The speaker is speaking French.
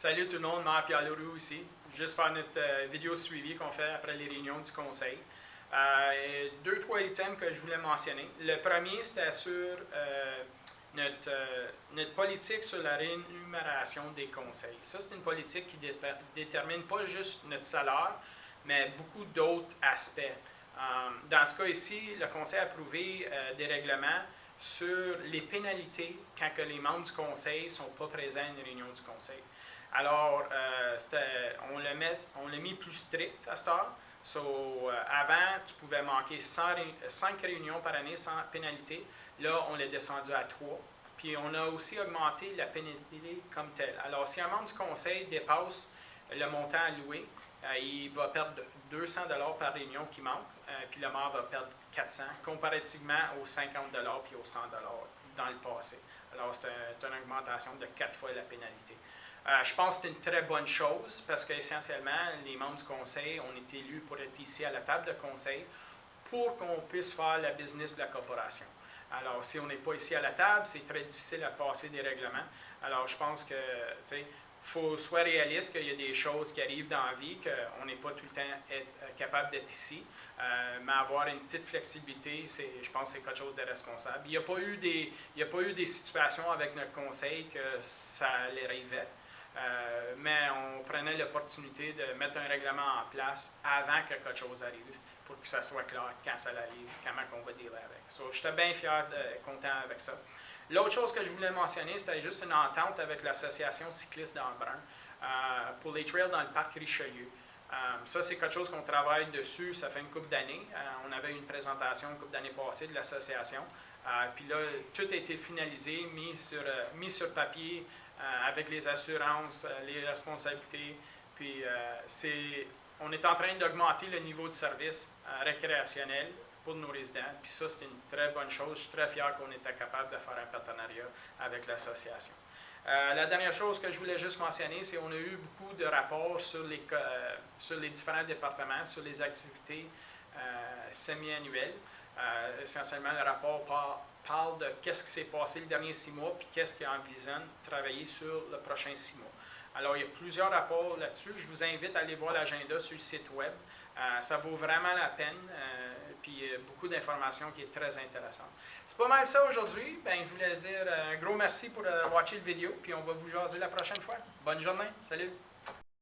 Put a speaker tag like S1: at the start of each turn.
S1: Salut tout le monde, Marc Pierre Leroux ici. Juste faire notre vidéo suivie qu'on fait après les réunions du conseil. Deux, trois items que je voulais mentionner. Le premier, c'était sur notre politique sur la rémunération des conseils. Ça, c'est une politique qui détermine pas juste notre salaire, mais beaucoup d'autres aspects. Dans ce cas ici, le conseil a approuvé des règlements sur les pénalités quand que les membres du conseil ne sont pas présents à une réunion du conseil. Alors, on l'a mis plus strict à cette heure. Avant, tu pouvais manquer 5 réunions par année sans pénalité. Là, on l'a descendu à 3. Puis, on a aussi augmenté la pénalité comme telle. Alors, si un membre du conseil dépasse le montant alloué, il va perdre 200 $ par réunion qui manque, puis le membre va perdre 400, comparativement aux 50 $ puis aux 100 $ dans le passé. Alors, c'est une augmentation de 4 fois la pénalité. Je pense que c'est une très bonne chose parce qu'essentiellement, les membres du conseil, on est élus pour être ici à la table de conseil pour qu'on puisse faire la business de la corporation. Alors, si on n'est pas ici à la table, c'est très difficile à passer des règlements. Alors, je pense que, tu sais, faut soit réaliste qu'il y a des choses qui arrivent dans la vie, qu'on n'est pas tout le temps capable d'être ici, mais avoir une petite flexibilité, je pense que c'est quelque chose de responsable. Il n'y a pas eu des situations avec notre conseil que ça arrivait. Mais on prenait l'opportunité de mettre un règlement en place avant que quelque chose arrive pour que ça soit clair quand ça arrive, comment on va dealer avec. J'étais bien fier, content avec ça. L'autre chose que je voulais mentionner, c'était juste une entente avec l'Association cycliste d'Embrun pour les trails dans le parc Richelieu. Ça, c'est quelque chose qu'on travaille dessus, ça fait une couple d'années. On avait une présentation une couple d'années passées de l'association. Puis là, tout a été finalisé, mis sur papier, avec les assurances, les responsabilités. Puis on est en train d'augmenter le niveau de service récréationnel pour nos résidents. Puis ça, c'est une très bonne chose. Je suis très fier qu'on était capable de faire un partenariat avec l'association. La dernière chose que je voulais juste mentionner, c'est qu'on a eu beaucoup de rapports sur les différents départements, sur les activités semi-annuelles. Essentiellement, le rapport parle de qu'est-ce qui s'est passé le dernier 6 mois, puis qu'est-ce qui envisionne travailler sur le prochain 6 mois. Alors, il y a plusieurs rapports là-dessus. Je vous invite à aller voir l'agenda sur le site web. Ça vaut vraiment la peine, puis il y a beaucoup d'informations qui est très intéressantes. C'est pas mal ça aujourd'hui. Je voulais dire un gros merci pour watcher la vidéo, puis on va vous jaser la prochaine fois. Bonne journée. Salut!